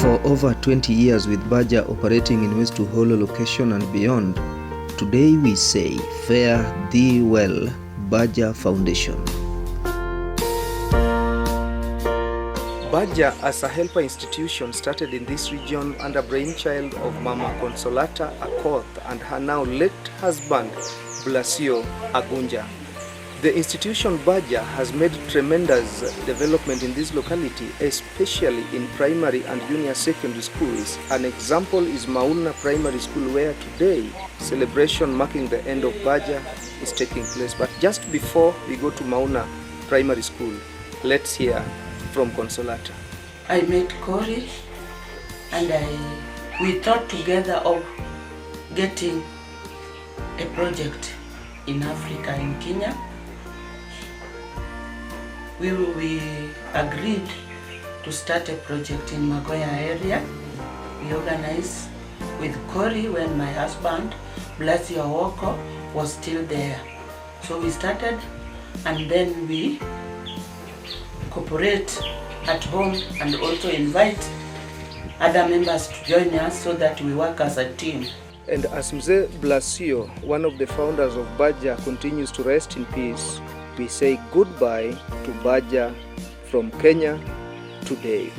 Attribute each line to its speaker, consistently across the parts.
Speaker 1: For over 20 years with Baja operating in West Uholo location and beyond, today we say fare thee well, Baja Foundation. Baja as a helper institution started in this region under brainchild of Mama Consolata Akoth and her now late husband Blasio Agunja. The institution Baja has made tremendous development in this locality, especially in primary and junior secondary schools. An example is Mauna Primary School, where today celebration marking the end of Baja is taking place. But just before we go to Mauna Primary School, let's hear from Consolata.
Speaker 2: I met Corey and we thought together of getting a project in Africa, in Kenya. We agreed to start a project in Magoya area. We organized with Corey when my husband, Blasio Awoko, was still there. So we started and then we cooperate at home and also invite other members to join us so that we work as a team.
Speaker 1: And as Mzee Blasio, one of the founders of Baja, continues to rest in peace, we say goodbye to Baja from Kenya today.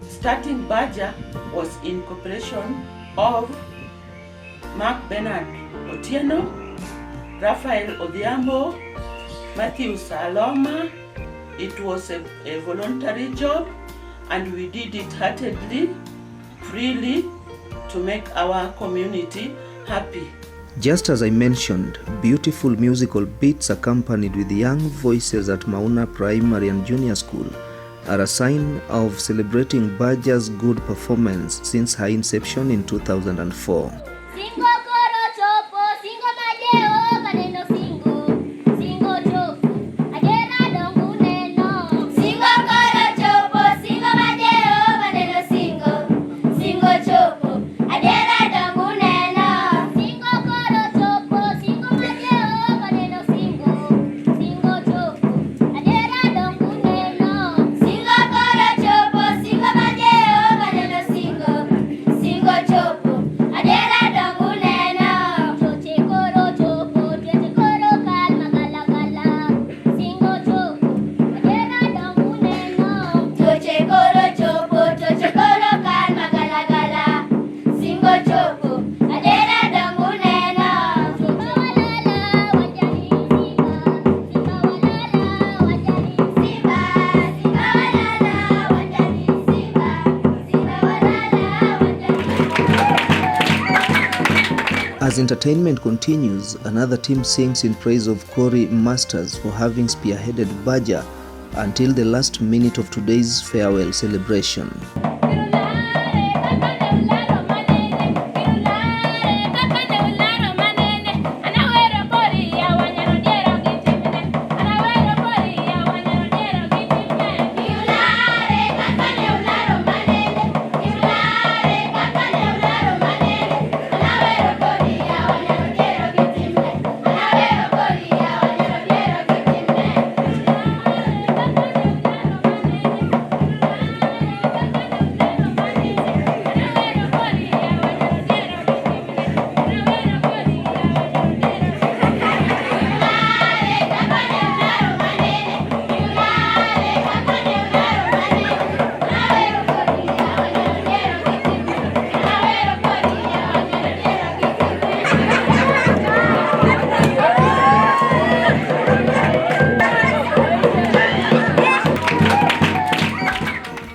Speaker 2: Starting Baja was in cooperation of Mark Bernard Otieno, Raphael Odhiambo, Matthew Saloma. It was a voluntary job and we did it heartedly, freely, to make our community happy.
Speaker 1: Just as I mentioned, beautiful musical beats accompanied with young voices at Mauna Primary and Junior School are a sign of celebrating Baja's good performance since her inception in 2004. As entertainment continues, another team sings in praise of Corey Masters for having spearheaded Baja until the last minute of today's farewell celebration.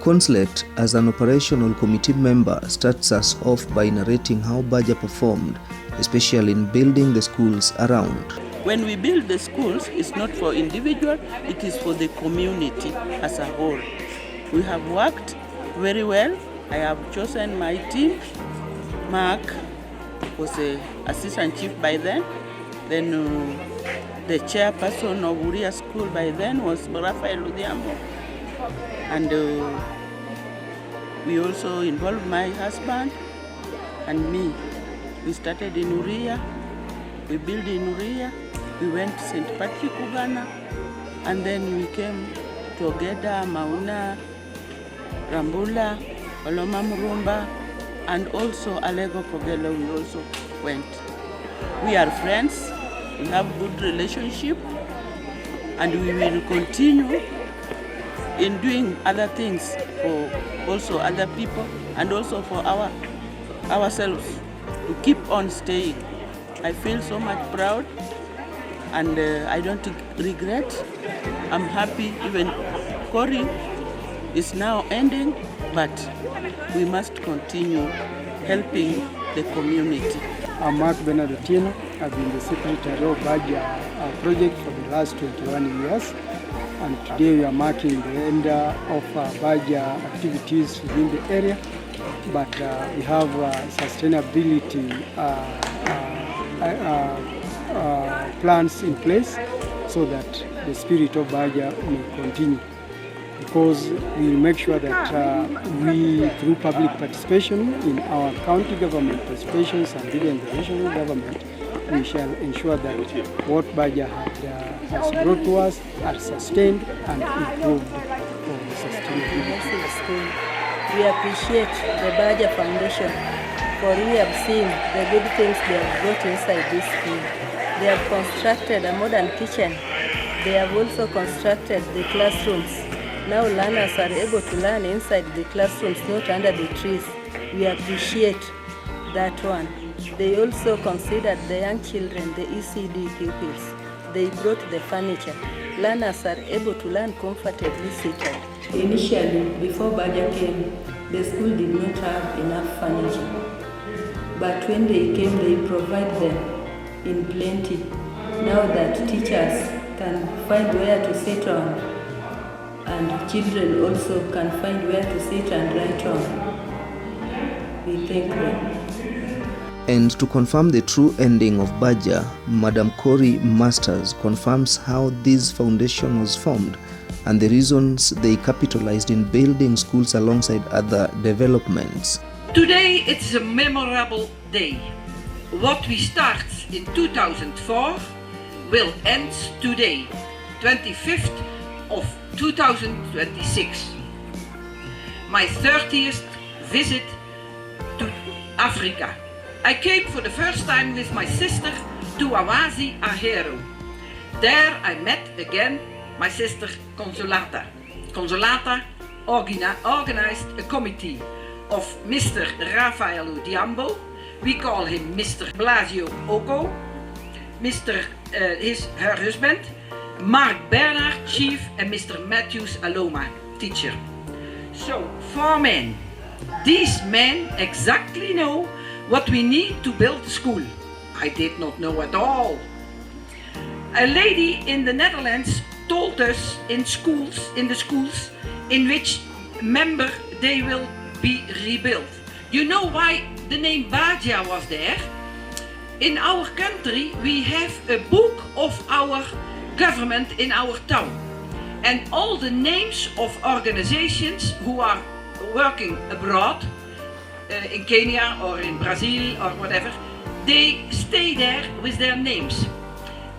Speaker 1: Consulate, as an operational committee member, starts us off by narrating how Baja performed, especially in building the schools around.
Speaker 2: When we build the schools, it's not for individual, it is for the community as a whole. We have worked very well. I have chosen my team. Mark was the assistant chief by then. Then the chairperson of Uria School by then was Raphael Odhiambo. And we also involved my husband and me. We started in Uria, we built in Uria, we went to St. Patrick, Uganda, and then we came to Ogeda, Mauna, Rambula, Oloma Murumba, and also Alego Kogelo, we also went. We are friends, we have good relationship, and we will continue in doing other things for also other people and also for ourselves to keep on staying. I feel so much proud, and I don't regret. I'm happy. Even Kori is now ending, but we must continue helping the community.
Speaker 3: I'm Mark Benedictino. I've been the secretary of Baja project for the last 21 years. And today we are marking the end of Baja activities within the area. But we have sustainability plans in place so that the spirit of Baja may continue. Because we make sure that we, through public participation in our county government participations and even the national government, we shall ensure that what Baja has brought to us are sustained and improved for the sustainability.
Speaker 4: We appreciate the Baja Foundation for we have seen the good things they have brought inside this school. They have constructed a modern kitchen. They have also constructed the classrooms. Now learners are able to learn inside the classrooms, not under the trees. We appreciate that one. They also considered the young children, the ECD pupils. They brought the furniture. Learners are able to learn comfortably seated. Initially, before Baja came, the school did not have enough furniture. But when they came, they provide them in plenty. Now that teachers can find where to sit on, and children also can find where to sit and write on, we thank them.
Speaker 1: And to confirm the true ending of Baja, Madam Kori Masters confirms how this foundation was formed and the reasons they capitalized in building schools alongside other developments.
Speaker 5: Today it's a memorable day. What we start in 2004 will end today, 25th of 2026. My 30th visit to Africa. I came for the first time with my sister to Awazi Ahero. There I met again my sister Consolata. Consolata organized a committee of Mr. Rafael Diambo, we call him Mr. Blasio Oko, her husband, Mark Bernard, chief, and Mr. Matthews Aloma, teacher. So, 4 men. These men exactly know what we need to build a school. I did not know at all. A lady in the Netherlands told us in the schools in which member they will be rebuilt. You know why the name Baja was there? In our country we have a book of our government in our town, and all the names of organizations who are working abroad, in Kenya or in Brazil or whatever, they stay there with their names.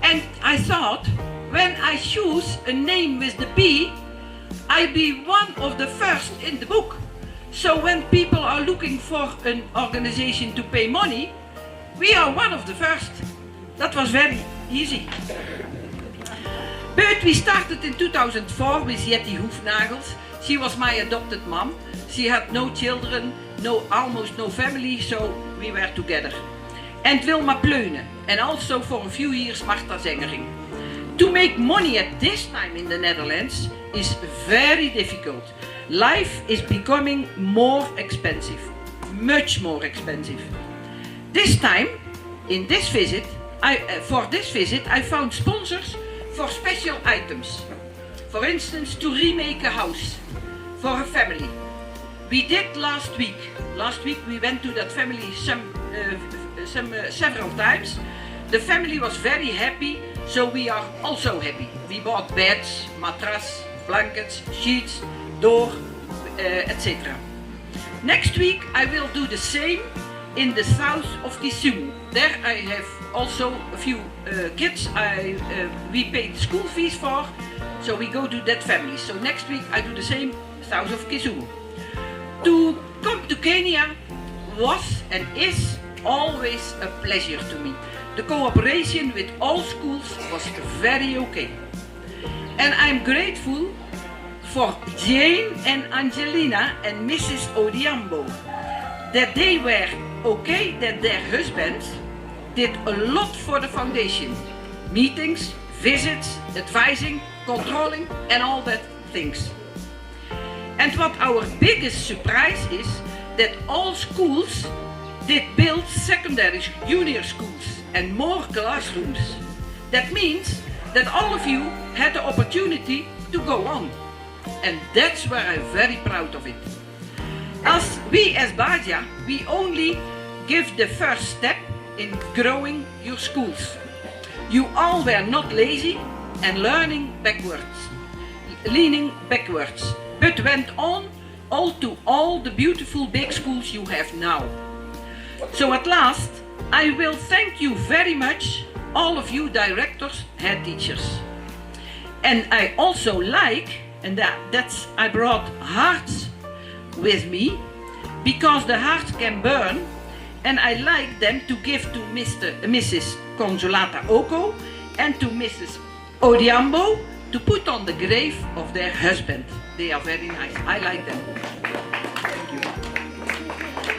Speaker 5: And I thought, when I choose a name with the B, I'll be one of the first in the book. So when people are looking for an organization to pay money, we are one of the first. That was very easy. But we started in 2004 with Jetty Hoefnagels. She was my adopted mom. She had no children, almost no family, so we were together. And Wilma Pleunen, and also for a few years Marta Zengering. To make money at this time in the Netherlands is very difficult. Life is becoming more expensive, much more expensive. This time, in this visit, for this visit, I found sponsors for special items. For instance, to remake a house for a family. We did last week. Last week we went to that family several times. The family was very happy, so we are also happy. We bought beds, mattress, blankets, sheets, door, etc. Next week I will do the same in the south of Kisumu. There I have also a few kids we paid school fees for, so we go to that family. So next week I do the same south of Kisumu. To come to Kenya was and is always a pleasure to me. The cooperation with all schools was very okay. And I'm grateful for Jane and Angelina and Mrs. Odiambo that they were okay, that their husbands did a lot for the foundation. Meetings, visits, advising, controlling and all that things. And what our biggest surprise is that all schools did build secondary junior schools and more classrooms. That means that all of you had the opportunity to go on. And that's where I'm very proud of it. As Baja, we only give the first step in growing your schools. You all were not lazy and learning leaning backwards, but went on to all the beautiful big schools you have now. So at last, I will thank you very much, all of you directors, head teachers. And I also like, and that's I brought hearts with me, because the hearts can burn, and I like them to give to Mrs. Consolata Oko and to Mrs. Odiambo to put on the grave of their husband. They are very nice. I like them. Thank you.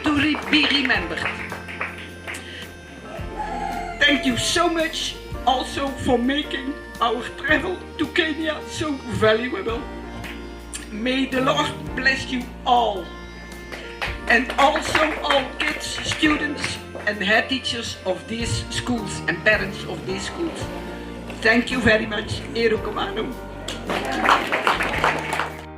Speaker 5: To be remembered. Thank you so much also for making our travel to Kenya so valuable. May the Lord bless you all. And also all kids, students and head teachers of these schools and parents of these schools. Thank you very much. Erukomanu.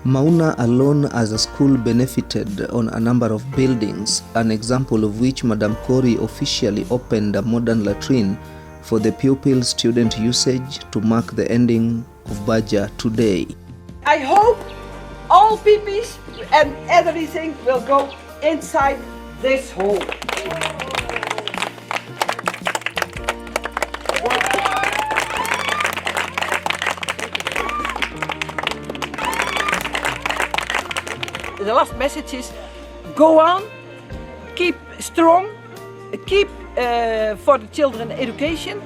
Speaker 1: Mauna alone as a school benefited on a number of buildings, an example of which Madam Kori officially opened a modern latrine for the pupil student usage to mark the ending of Baja today.
Speaker 5: I hope all peepees and everything will go inside this hole. The last message is go on, keep strong, keep for the children education,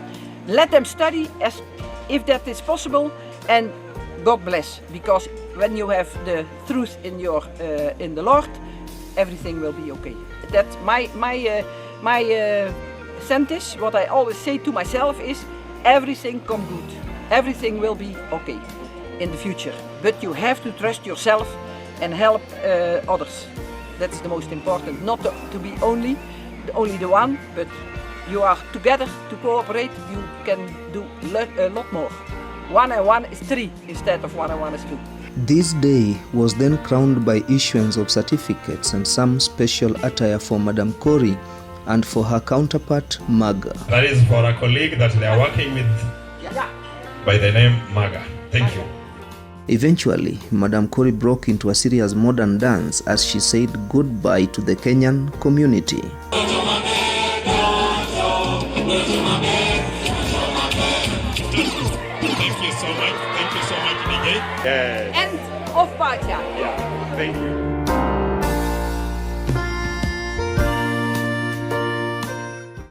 Speaker 5: let them study as if that is possible, and God bless, because when you have the truth in the Lord, everything will be okay. That's my sentence. What I always say to myself is, everything come good, everything will be okay in the future. But you have to trust yourself and help others. That's the most important. Not to be only the one, but you are together to cooperate. You can do a lot more. 1 and 1 is 3 instead of 1 and 1 is 2.
Speaker 1: This day was then crowned by issuance of certificates and some special attire for Madam Kori and for her counterpart Maga.
Speaker 6: That is for a colleague that they are working with by the name Maga. Thank you.
Speaker 1: Eventually, Madam Kori broke into a serious modern dance as she said goodbye to the Kenyan community.
Speaker 6: Thank you so much, DJ.
Speaker 5: End of Baja.
Speaker 6: Yeah, thank you.